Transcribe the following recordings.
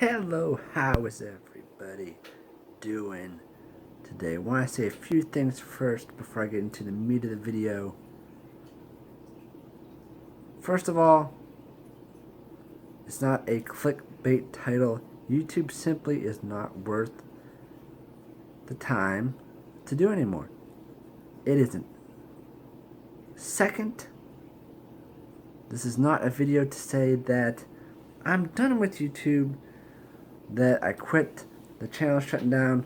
Hello, how is everybody doing today? I want to say a few things first before I get into the meat of the video. First of all, it's not a clickbait title. YouTube simply is not worth the time to do anymore. It isn't. Second, this is not a video to say that I'm done with YouTube, that I quit, the channel shutting down.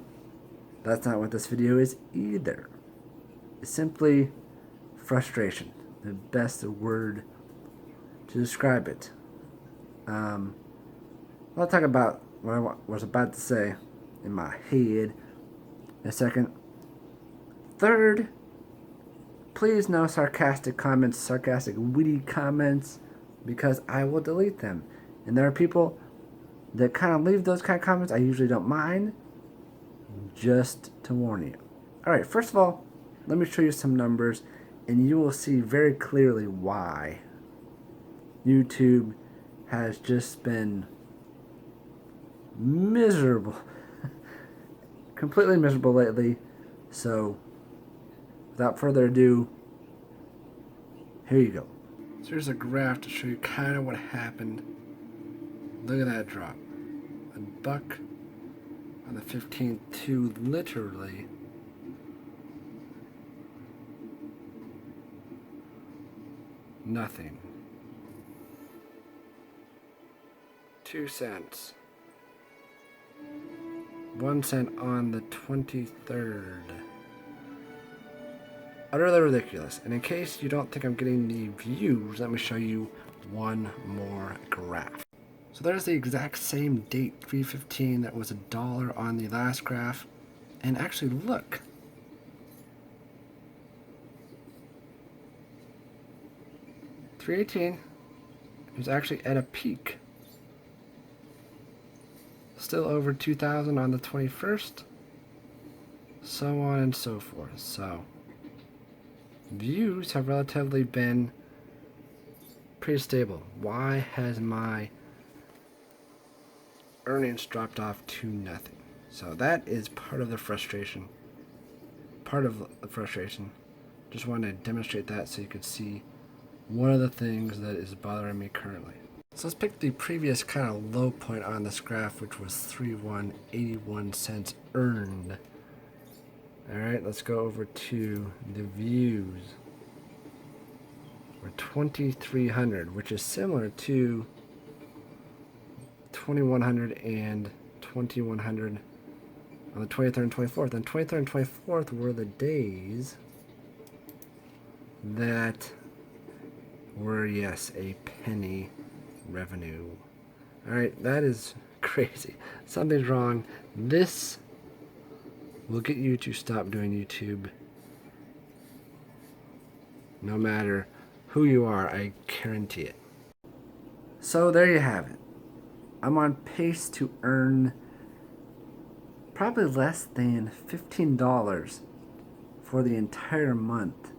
That's not what this video is either. It's simply frustration, the best word to describe it. I'll talk about what I was about to say in my head in a second. Third, please no sarcastic comments, sarcastic witty comments, because I will delete them. And there are people that kind of leave those kind of comments. I usually don't mind, just to warn you. Alright, first of all, let me show you some numbers, and you will see very clearly why YouTube has just been miserable. Completely miserable lately. So, without further ado, here you go. So here's a graph to show you kind of what happened. Look at that drop. $1 on the 15th to literally nothing. 2 cents. 1 cent on the 23rd. Utterly ridiculous. And in case you don't think I'm getting the views, let me show you one more graph. So there's the exact same date, 3/15, that was $1 on the last graph. And actually look. $3.18 is actually at a peak. Still over 2,000 on the 21st. So on and so forth. So views have relatively been pretty stable. Why has my earnings dropped off to nothing? So that is part of the frustration. Just wanted to demonstrate that so you could see one of the things that is bothering me currently. So let's pick the previous kind of low point on this graph, which was 3.81 cents earned. Alright, let's go over to the views. We're 2,300, which is similar to 2,100 and 2,100 on the 23rd and 24th. And 23rd and 24th were the days that were, yes, a penny revenue. Alright, that is crazy. Something's wrong. This will get you to stop doing YouTube. No matter who you are, I guarantee it. So there you have it. I'm on pace to earn probably less than $15 for the entire month.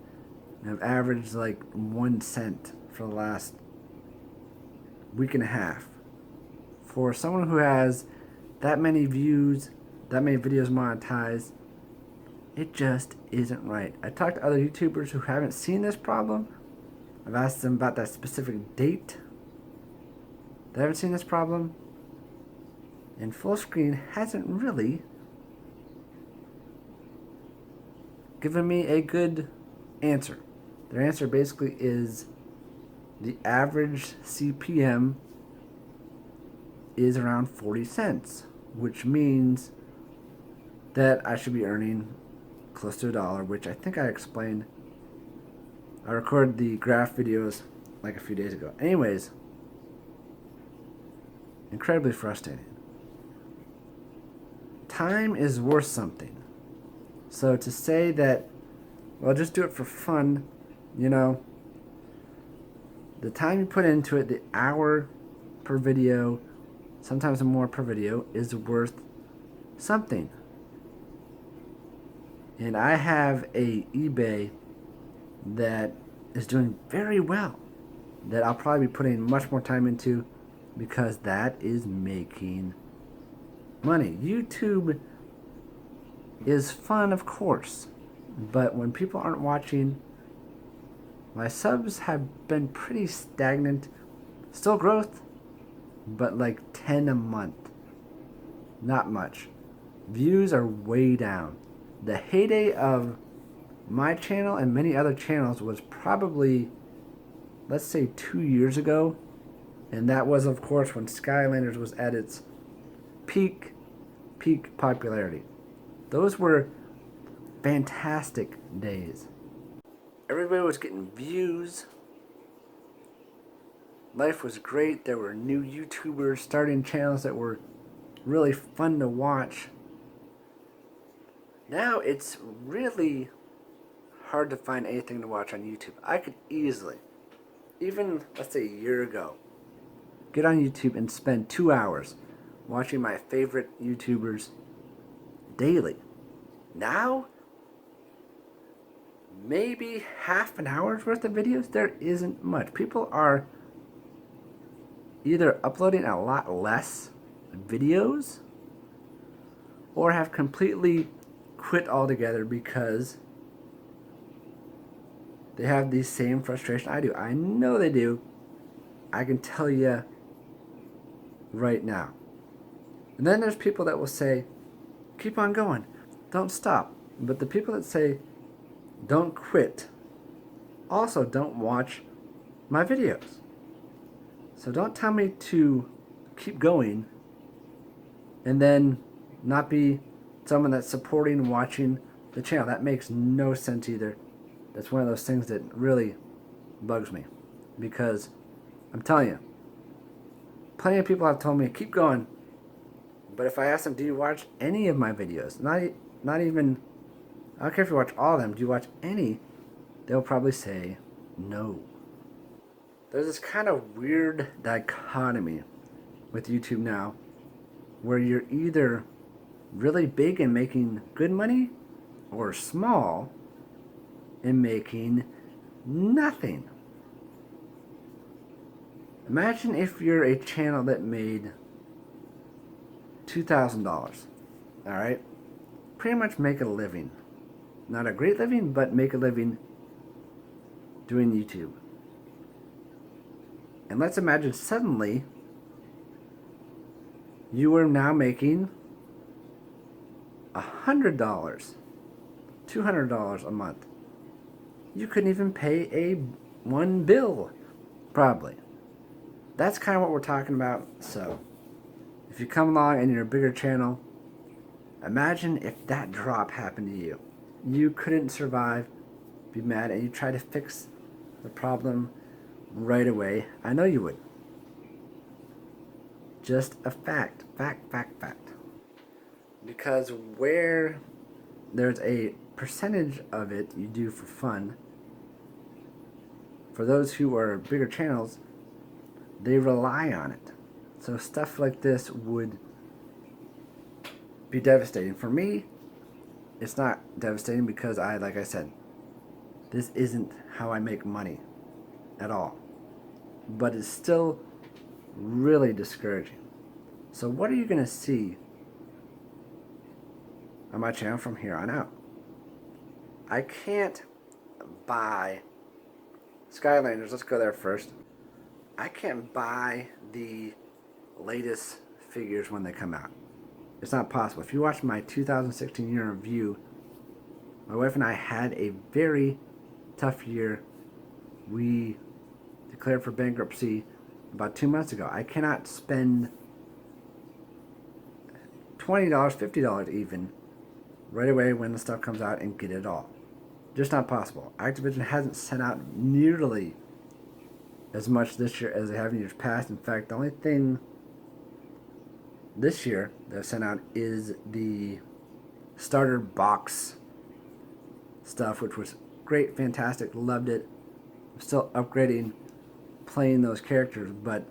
And I've averaged like 1 cent for the last week and a half. For someone who has that many views, that many videos monetized, it just isn't right. I talked to other YouTubers who haven't seen this problem. I've asked them about that specific date. They haven't seen this problem. And Fullscreen hasn't really given me a good answer. Their answer basically is the average CPM is around 40 cents, which means that I should be earning close to $1, which I think I explained. I recorded the graph videos like a few days ago. Anyways, incredibly frustrating. Time is worth something. So to say that, well, just do it for fun, you know, the time you put into it, the hour per video, sometimes more per video, is worth something. And I have a eBay that is doing very well, that I'll probably be putting much more time into, because that is making money. YouTube is fun, of course, but when people aren't watching, my subs have been pretty stagnant. Still growth, but like 10 a month. Not much. Views are way down. The heyday of my channel and many other channels was probably, let's say, 2 years ago. And that was, of course, when Skylanders was at its peak popularity. Those were fantastic days. Everybody was getting views. Life was great. There were new YouTubers starting channels that were really fun to watch. Now it's really hard to find anything to watch on YouTube. I could easily, even let's say a year ago, get on YouTube and spend 2 hours watching my favorite YouTubers daily. Now, maybe half an hour's worth of videos. There isn't much. People are either uploading a lot less videos or have completely quit altogether because they have the same frustration I do. I know they do. I can tell you right now. And then there's people that will say, keep on going, don't stop. But the people that say, don't quit, also don't watch my videos. So don't tell me to keep going and then not be someone that's supporting and watching the channel. That makes no sense either. That's one of those things that really bugs me, because I'm telling you, plenty of people have told me keep going, but if I ask them, do you watch any of my videos, not even, I don't care if you watch all of them, do you watch any, they'll probably say no. There's this kind of weird dichotomy with YouTube now where you're either really big and making good money or small and making nothing. Imagine if you're a channel that made $2,000. Alright? Pretty much make a living. Not a great living, but make a living doing YouTube. And let's imagine suddenly you are now making $100, $200 a month. You couldn't even pay one bill, probably. That's kind of what we're talking about. So, if you come along and you're a bigger channel, imagine if that drop happened to you. You couldn't survive, be mad, and you try to fix the problem right away. I know you would. Just a fact. Fact. Because where there's a percentage of it you do for fun, for those who are bigger channels, they rely on it. So stuff like this would be devastating. For me, it's not devastating because like I said, this isn't how I make money at all. But it's still really discouraging. So what are you going to see on my channel from here on out? I can't buy Skylanders. Let's go there first. I can't buy the latest figures when they come out. It's not possible. If you watch my 2016 year review, my wife and I had a very tough year. We declared for bankruptcy about 2 months ago. I cannot spend $20, $50 even, right away when the stuff comes out and get it all. Just not possible. Activision hasn't sent out nearly as much this year as they have in years past. In fact, the only thing this year they've sent out is the starter box stuff, which was great, fantastic, loved it. I'm still upgrading, playing those characters, but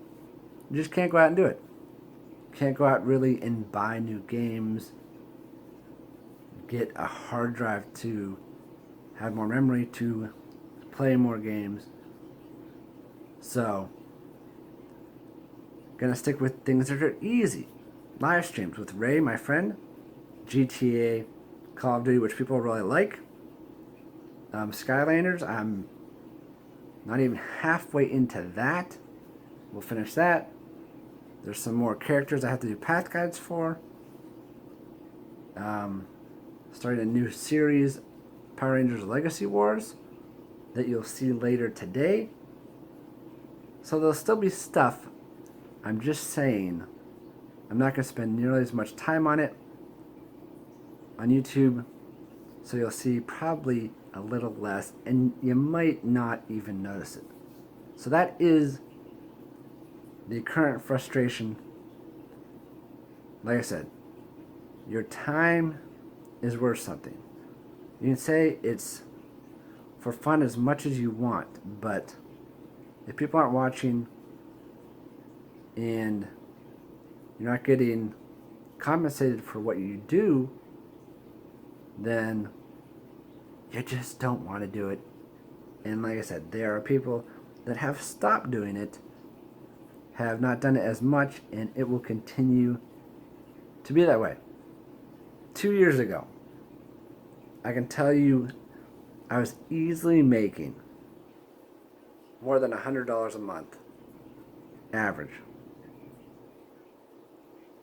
you just can't go out and do it. Can't go out really and buy new games, get a hard drive to have more memory to play more games. So, gonna stick with things that are easy. live streams with Ray, my friend, GTA, Call of Duty, which people really like. Skylanders, I'm not even halfway into that. We'll finish that. There's some more characters I have to do path guides for. Starting a new series, Power Rangers Legacy Wars, that you'll see later today. So there'll still be stuff. I'm just saying, I'm not going to spend nearly as much time on it on YouTube. So you'll see probably a little less, and you might not even notice it. So that is the current frustration. Like I said, your time is worth something. You can say it's for fun as much as you want, but if people aren't watching and you're not getting compensated for what you do, then you just don't want to do it. And like I said, there are people that have stopped doing it, have not done it as much, and it will continue to be that way. 2 years ago, I can tell you I was easily making more than $100 a month average.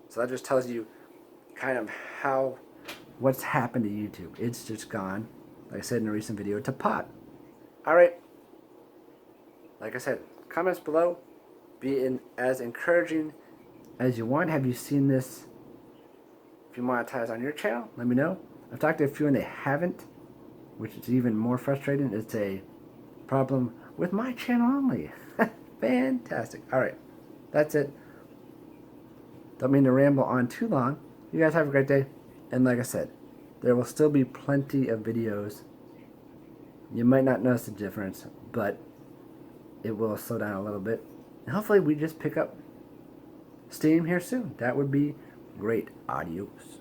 So that just tells you kind of what's happened to YouTube. It's just gone, like I said in a recent video, to pot. Alright, like I said, comments below, be as encouraging as you want. Have you seen this? If you monetize on your channel, let me know. I've talked to a few and they haven't, which is even more frustrating. It's a problem with my channel only. Fantastic. Alright, that's it. Don't mean to ramble on too long. You guys have a great day. And like I said, there will still be plenty of videos. You might not notice the difference, but it will slow down a little bit. And hopefully we just pick up steam here soon. That would be great. Adios.